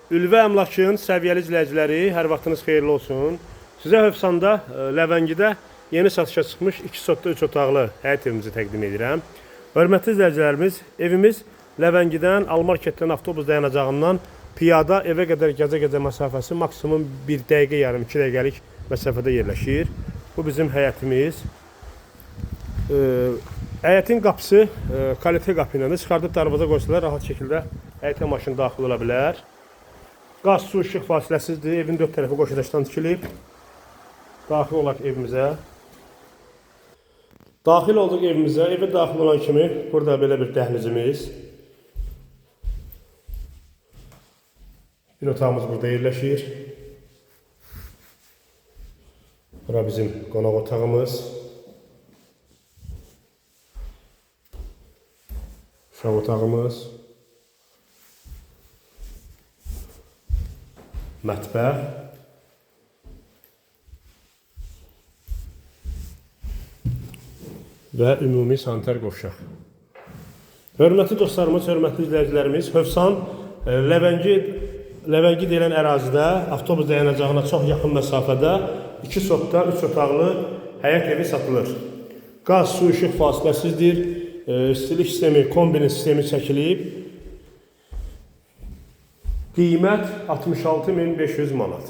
Ülvə Əmlakın səviyyəli izləyiciləri, hər vaxtınız xeyirli olsun. Sizə Hövsanda, Ləvəngidə yeni satışa çıxmış 2 sotda 3 otaqlı həyət evimizi təqdim edirəm. Hörmətli izləyicilərimiz, evimiz Ləvəngidən, Almarketdən avtobus dayanacağından piyada evə qədər gecə məsafəsi maksimum 1 dəqiqə yarım 2 dəqiqəlik məsafədə yerləşir. Bu bizim həyətimiz. Həyətin qapısı kalite qapı ilə çıxardıb darvaza qoysalar rahat şəkildə həyətə maşın daxil ola bilər. Qaz, su, işıq fasiləsizdir. Evin 4 tərəfi qoşadaşdan tikilib. Daxil olaq evimizə. Daxil olduq evimizə. Evə daxil olan kimi burada belə bir dəhlizimiz. Bir otağımız burada yerləşir. Bura bizim qonaq otağımız. Uşaq otağımız. Mətbəx. Və ümumi sanitar qovşaq. Hörmətli dostlarımız, hörmətli izləyicilərimiz, Hövsan Ləvəngi deyilən ərazidə, avtobus dayanacağına çox yaxın məsafədə 2 sotda 3 otaqlı həyət evi satılır. Qaz, su, işıq fasiləsizdir. İstilik sistemi, kombinin sistemi çəkilib. Qiymət 66.500 manat.